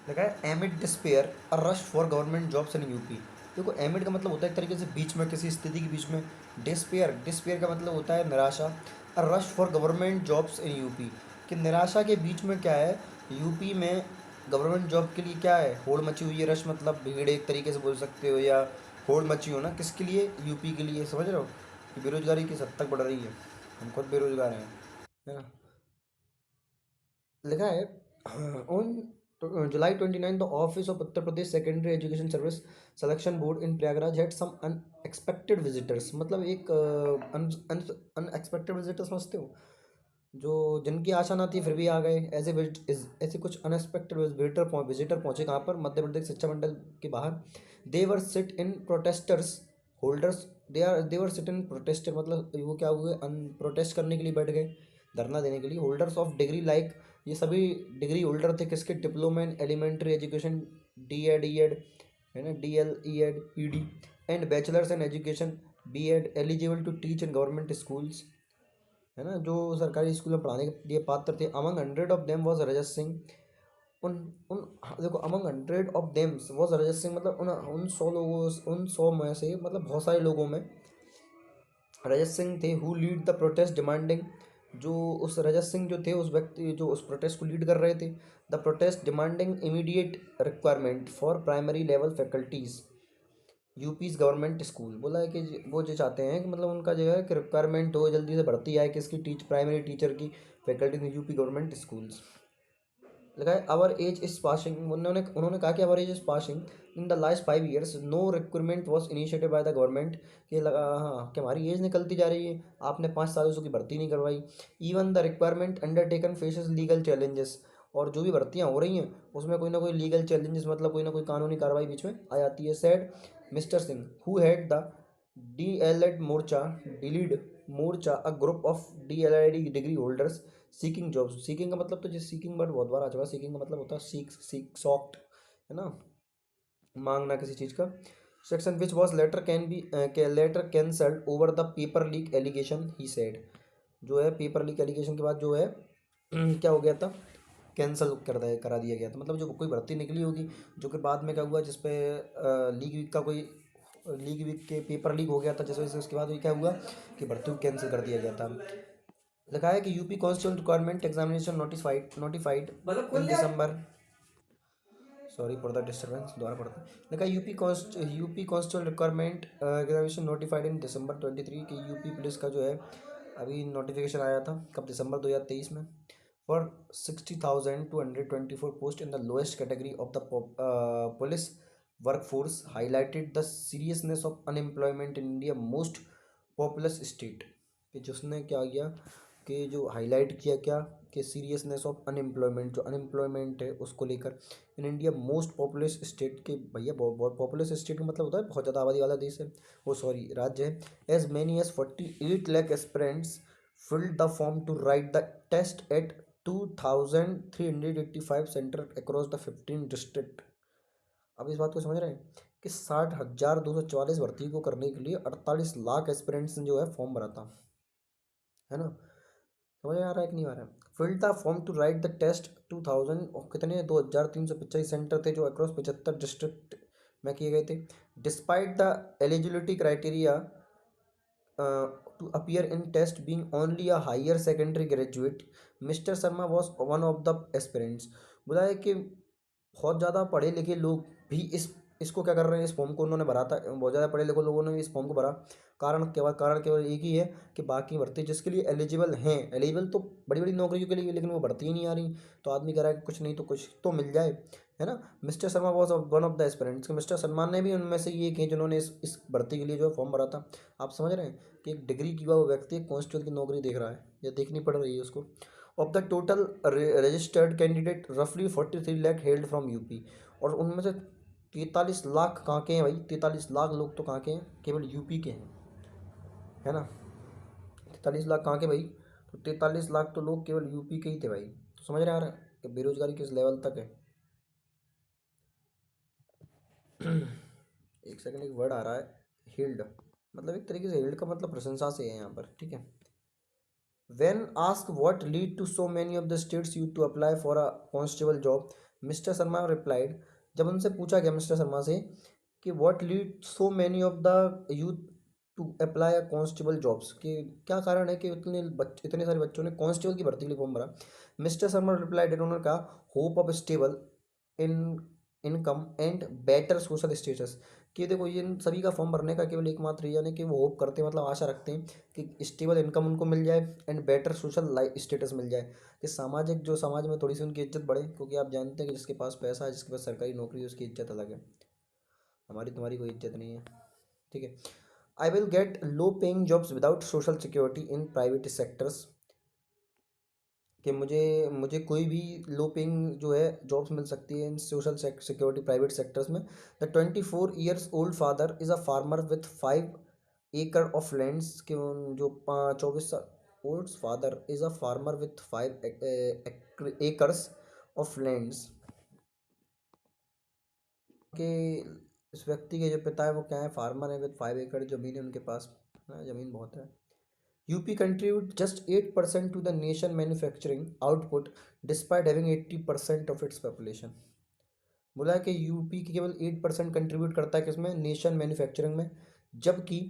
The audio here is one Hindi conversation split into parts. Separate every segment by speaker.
Speaker 1: लिखा है एमिड despair a rush for government jobs in UP. देखो एमिड का मतलब होता है एक तरीके से बीच में, किसी स्थिति के बीच में। डिस्पेयर, डिस्पेयर का मतलब होता है निराशा। A rush for government jobs in UP, कि निराशा के बीच में क्या है, यूपी में गवर्नमेंट जॉब के लिए क्या है, होड़ मची हुई है। रश मतलब भीड़ एक तरीके से बोल सकते हो, या होड़ मची हो ना, किसके लिए, यूपी के लिए। समझ रहे हो कि बेरोजगारी किस हद तक बढ़ रही है, हम खुद बेरोजगार हैं, है ना। लिखा है on July 29 the office of Uttar Pradesh secondary education service selection board in Prayagraj had some unexpected visitors. मतलब एक अनएक्सपेक्टेड विजिटर समझते हो, जो जिनकी आशा ना थी फिर भी आ गए। ऐसे कुछ अनएक्सपेक्टेड विजिटर पहुंचे कहाँ पर, मध्य प्रदेश शिक्षा मंडल के बाहर। They were sit in protesters holders, they were sit in protester, मतलब वो क्या हुए, प्रोटेस्ट करने के लिए बैठ गए, धरना देने के लिए। होल्डर्स ऑफ डिग्री लाइक, ये सभी डिग्री होल्डर थे किसके, diploma in elementary education, D Ed E Ed, है ना, D L E Ed E D, and bachelors in education B Ed, eligible to teach in government schools, है ना, जो सरकारी स्कूल में पढ़ाने के लिए पात्र थे। अमंग 100 ऑफ देम वॉज रजत सिंह। उन उन देखो, अमंग 100 ऑफ देम वॉज रजत सिंह, मतलब उन 100 लोगों, उन 100 में से, मतलब बहुत सारे लोगों में रजत सिंह थे। Who lead the protest demanding, जो उस रजत सिंह जो थे, उस व्यक्ति जो उस प्रोटेस्ट को लीड कर रहे थे। The protest demanding immediate requirement for primary level faculties यूपीज government school. बोला है कि वो जो चाहते हैं कि मतलब उनका जो है कि रिक्वायरमेंट हो, जल्दी से भर्ती आए किसकी, प्राइमरी टीचर की, फैकल्टी यूपी गवर्नमेंट स्कूल्स। लगा है आवर एज इज पासिंग, उन्होंने उन्होंने कहा कि our age is passing in the last 5 years no recruitment was initiated by the government. कि लगा, हाँ, कि हमारी एज निकलती जा रही है, आपने 5 सालों से की भर्ती नहीं करवाई। Even the requirement undertaken faces legal challenges, और जो भी भर्तियाँ हो रही हैं उसमें कोई ना कोई लीगल चैलेंजेस, मतलब कोई ना कोई कानूनी कार्रवाई बीच में आ जाती है। Said mister Singh who headed the D L Ed Morcha, D L Ed Morcha, a group of D L Ed degree holders seeking jobs. Seeking का मतलब तो, जिस सीकिंग वर्ड बहुत बार आ चुका है, सीकिंग का मतलब होता है सीक सीक सॉफ्ट, है ना, मांगना किसी चीज़ का। Section which was later can be later cancelled over the paper leak allegation he said. जो है पेपर लीक एलिगेशन के बाद जो है क्या हो गया था, कैंसिल करा दिया गया था। मतलब जो कोई भर्ती निकली होगी, जो कि बाद में क्या हुआ, जिसपे लीग वीक का कोई लीग वीक के पेपर लीक हो गया था, जिस वजह से उसके बाद भी क्या हुआ कि भर्ती को कैंसिल कर दिया गया था। लिखा है कि UP constituent requirement examination notified notified in December, sorry for the disturbance, दोबारा पढ़ते हैं। लिखा है UP constituent requirement examination notified in December 23 की। यूपी पुलिस का जो है अभी नोटिफिकेशन आया था, कब, दिसंबर 2023 में। For 60,224 post in the lowest category of the police workforce highlighted the seriousness of unemployment in India most populous state. कि जिसने क्या किया, कि जो हाईलाइट किया क्या, कि सीरियसनेस ऑफ अनएम्प्लॉयमेंट, जो अनएम्प्लॉयमेंट है उसको लेकर in India most populous state के। भैया बहुत पॉपुलस स्टेट का मतलब होता है बहुत ज़्यादा आबादी वाला देश है, वो सॉरी राज्य है। As many as 48 lakh aspirants filled the form to write the test at 2,385 centre across the 15 district. अब इस बात को समझ रहे हैं कि 60,244 भर्ती को करने के लिए 48 लाख एस्पिरेंट्स ने जो है फॉर्म भरा था, है ना। समझ में आ रहा है कि नहीं आ रहा है। Filled the form to write the test 2000 और कितने 2,385 सेंटर थे जो अक्रॉस 75 डिस्ट्रिक्ट में किए गए थे। Despite the eligibility criteria to appear in test being only a higher secondary graduate, mister Sharma was one of the aspirants. बोला है कि बहुत ज़्यादा पढ़े लिखे लोग भी इसको क्या कर रहे हैं, इस फॉर्म को उन्होंने भरा था, बहुत ज़्यादा पढ़े लिखे लोगों ने भी इस फॉर्म को भरा। कारण केवल एक ही है कि बाकी भर्ती जिसके लिए एलिजिबल हैं, एलिजिबल तो बड़ी बड़ी नौकरियों के लिए, लेकिन वो भर्ती ही नहीं आ रही, तो आदमी कह रहा है कि कुछ नहीं तो कुछ तो मिल जाए, है ना। Mister Sharma was one of the aspirants, mister Salman ने भी उनमें से ये कि जिन्होंने इस भर्ती के लिए जो है फॉर्म भरा था। आप समझ रहे हैं कि एक डिग्री किया हुआ व्यक्ति कॉन्स्टेबल की नौकरी देख रहा है या देखनी पड़ रही है उसको। Of the total registered candidate रफली 43 लाख हेल्ड फ्रॉम यूपी, और उनमें से 43 लाख कहाँ के हैं भाई, 43 लाख लोग तो कहाँ के हैं, केवल यूपी के हैं, है ना। 43 लाख कहाँ के भाई, तो 43 लाख तो लोग केवल यूपी के ही थे भाई। तो समझ रहे आ रहा है कि बेरोजगारी किस लेवल तक है। एक सेकंड, एक वर्ड आ रहा है हिल्ड, मतलब एक तरीके से हिल्ड का मतलब प्रशंसा से है यहाँ पर, ठीक है। When asked what lead to so many of the states youth to apply for a constable job, mister Sharma replied, जब उनसे पूछा गया मिस्टर शर्मा से कि what lead so many of the youth to apply a constable jobs, कि क्या कारण है कि इतने सारे बच्चों ने कांस्टेबल की भर्ती के लिए फॉर्म भरा। मिस्टर शर्मा रिप्लाइड, उन्होंने कहा hope of stable in income and better social status, कि देखो ये इन सभी का फॉर्म भरने का केवल एकमात्र रीजन है कि वो होप करते हैं, मतलब आशा रखते हैं कि स्टेबल इनकम उनको मिल जाए and better social life status मिल जाए, कि सामाजिक जो समाज में थोड़ी सी उनकी इज्जत बढ़े, क्योंकि आप जानते हैं कि जिसके पास पैसा है, जिसके पास सरकारी नौकरी है, उसकी इज्जत अलग है। हमारी तुम्हारी कोई इज्जत नहीं है। ठीक है। I will get low paying jobs without social security in private sectors, कि मुझे मुझे कोई भी लो पेइंग जो है जॉब्स मिल सकती है इन सोशल सिक्योरिटी प्राइवेट सेक्टर्स में। The 24 years old father is a farmer with 5 एकड़ ऑफ लैंड्स, के जो 24 old father is a farmer with 5 acres of lands, कि इस व्यक्ति के जो पिता है वो क्या है, फार्मर है, विद 5 एकड़ जमीन है उनके पास। हाँ, जमीन बहुत है। UP contribute just 8% to the nation manufacturing output despite having 80% of its population. बोला है कि यूपी की केवल 8% कंट्रीब्यूट करता है किसमें, नेशन मैन्युफैक्चरिंग में, जबकि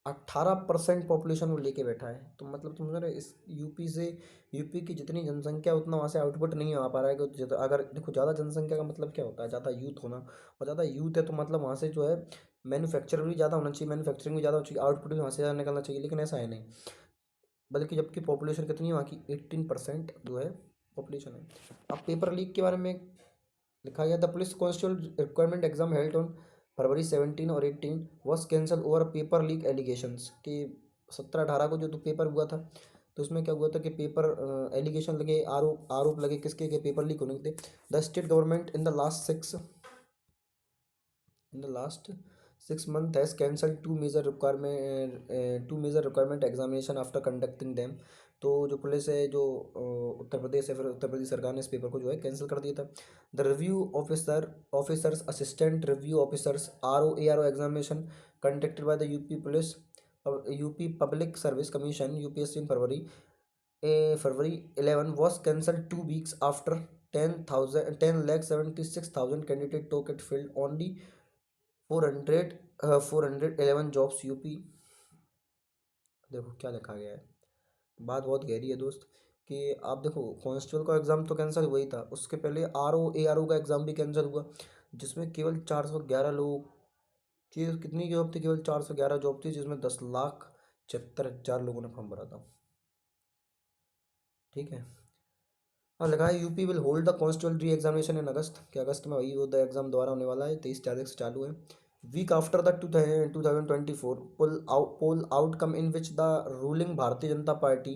Speaker 1: 18% पॉपुलेशन वो लेके बैठा है। तो मतलब तुम समझ रहे हो, इस यूपी से, यूपी की जितनी जनसंख्या उतना वहाँ से आउटपुट नहीं आ पा रहा है, कि अगर देखो ज़्यादा जनसंख्या का मतलब क्या होता है, ज़्यादा यूथ होना, और ज़्यादा यूथ है तो मतलब वहाँ से जो है मैन्युफैक्चर भी ज़्यादा होना चाहिए, मैन्युफैक्चरिंग भी ज़्यादा होनी चाहिए, आउटपुट भी वहाँ से ज़्यादा निकलना चाहिए, लेकिन ऐसा है नहीं। बल्कि जबकि पॉपुलेशन कितनी है वहाँ की, 18% जो है पॉपुलेशन है। अब पेपर लीक के बारे में लिखा गया, the police constable requirement exam held on फरवरी 17 और 18 was cancel over paper leak allegations, कि 17-18 को जो तो पेपर हुआ था, तो उसमें क्या हुआ था कि पेपर एलिगेशन लगे, आरोप आरोप लगे किसके, के पेपर लीक होने के थे। The state government in the last 6 months has cancelled two major requirement examination after conducting them। तो जो पुलिस है, जो उत्तर प्रदेश है, फिर उत्तर प्रदेश सरकार ने इस पेपर को जो है कैंसिल कर दिया था। The review officers assistant review officers R O examination conducted by the UP police UP public service commission UPSC in February 11 was cancelled 2 weeks after 10,76,000 candidate took it filled only 411 jobs UP. देखो क्या लिखा गया है, बात बहुत गहरी है दोस्त। कि आप देखो कांस्टेबल का एग्ज़ाम तो कैंसिल हुआ ही था, उसके पहले आर ओ का एग्ज़ाम भी कैंसिल हुआ, जिसमें केवल 411 लोग की, कितनी जॉब थी, केवल 411 जॉब थी, जिसमें 10,76,000 लोगों ने फॉर्म भरा था। ठीक है। हाँ, लगा है UP will hold the constable re examination in August, कि अगस्त में वही वो द एग्ज़ाम दोबारा होने वाला है, 23 तारीख से चालू है। Week after the 2024 poll outcome in which the ruling Bharatiya Janata Party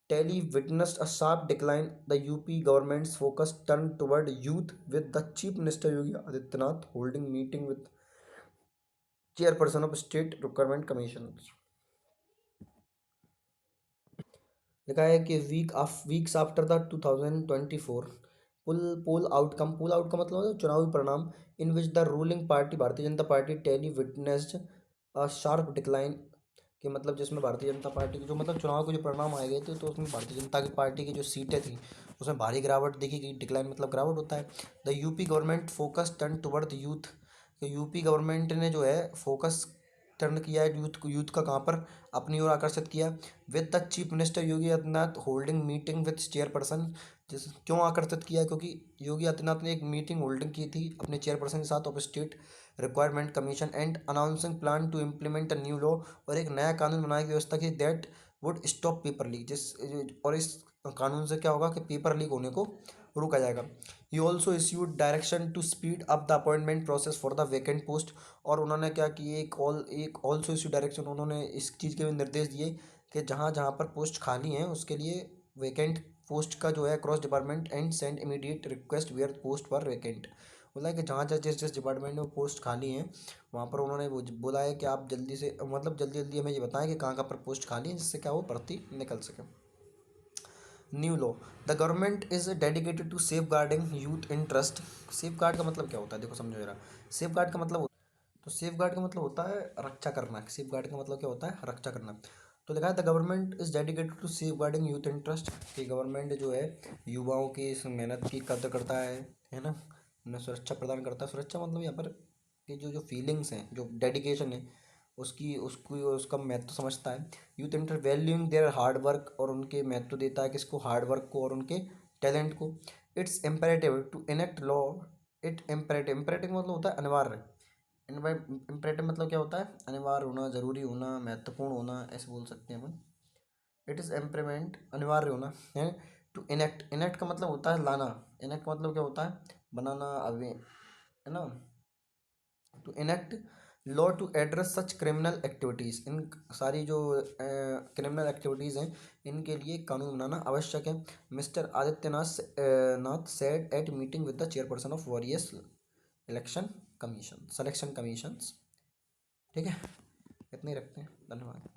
Speaker 1: tally witnessed a sharp decline, the UP government's focus turn toward youth with the chief minister Yogi Adityanath holding meeting with chairperson of state requirement commission. लिखा है कि weeks after the 2024 poll outcome मतलब होता है चुनावी परिणाम, in which the ruling party Bharatiya Janata Party tally witnessed a sharp decline, कि मतलब जिसमें भारतीय जनता पार्टी के जो मतलब चुनाव के जो परिणाम आए गए थे, तो उसमें भारतीय जनता की पार्टी की जो सीटें थी उसमें भारी गिरावट देखी गई। डिक्लाइन मतलब गिरावट होता है। The UP government focus turn toward the youth, तो यूपी गवर्नमेंट ने जो है फोकस टर्न किया है यूथ का कहाँ पर, अपनी ओर आकर्षित किया। With the chief minister Yogi Adityanath holding meeting with chairperson, जिस क्यों आकर्षित किया, क्योंकि योगी आदित्यनाथ ने एक मीटिंग होल्डिंग की थी अपने चेयरपर्सन के साथ of state requirement commission and announcing plan to implement a new law, और एक नया कानून बनाने की व्यवस्था की that would stop paper leak, और इस कानून से क्या होगा कि पेपर लीक होने को रोका जाएगा। He also issued direction to speed up the appointment process for the vacant post, और उन्होंने क्या कि एक ऑल्सो इश्यू डायरेक्शन, उन्होंने इस चीज़ के भी निर्देश दिए कि जहाँ जहाँ पर पोस्ट खाली हैं उसके लिए वैकेंट पोस्ट का जो है cross department and send immediate request where post पर वैकेंट, बोला है कि जहाँ जहाँ जिस जिस डिपार्टमेंट में पोस्ट खाली हैं वहाँ पर उन्होंने वो बोला है कि आप जल्दी से मतलब जल्दी जल्दी हमें ये बताएं कि कहाँ कहाँ पर पोस्ट खाली है, जिससे क्या वो भर्ती निकल सके। New law, the government is dedicated to safeguarding youth interest. Safeguard का मतलब क्या होता है, देखो समझो जरा। सेफ गार्ड का मतलब तो सेफ गार्ड का मतलब होता है रक्षा करना। सेफ गार्ड का मतलब क्या होता है, रक्षा करना। तो लिखा है the government is dedicated to safeguarding youth interest, कि गवर्नमेंट जो है युवाओं की इस मेहनत की कद्र करता है, है ना, उन्हें सुरक्षा प्रदान करता है। सुरक्षा मतलब यहाँ पर कि जो फीलिंग्स हैं, जो डेडिकेशन है, उसकी उसको उसका महत्व समझता है। Youth inter valuing there hard work, और उनके महत्व देता है किसको, हार्ड वर्क को और उनके टैलेंट को। It's imperative to enact law. It imperative, imperative मतलब होता है अनिवार्य। इम्पेरेटिव मतलब क्या होता है, अनिवार्य होना, जरूरी होना, महत्वपूर्ण होना, ऐसे बोल सकते हैं अपन। इट इज़ इम्प्लीमेंट, अनिवार्य होना है। टू इनेक्ट, इनेक्ट का मतलब होता है लाना। इनेक्ट का मतलब क्या होता है, बनाना, अवे, है ना। To enact law to address such criminal activities, इन सारी जो क्रिमिनल एक्टिविटीज़ हैं, इनके लिए कानून बनाना आवश्यक है। Mister Adityanath Nath said at meeting with the chairperson of various election commission, selection commissions. ठीक है, इतने ही रखते हैं, धन्यवाद।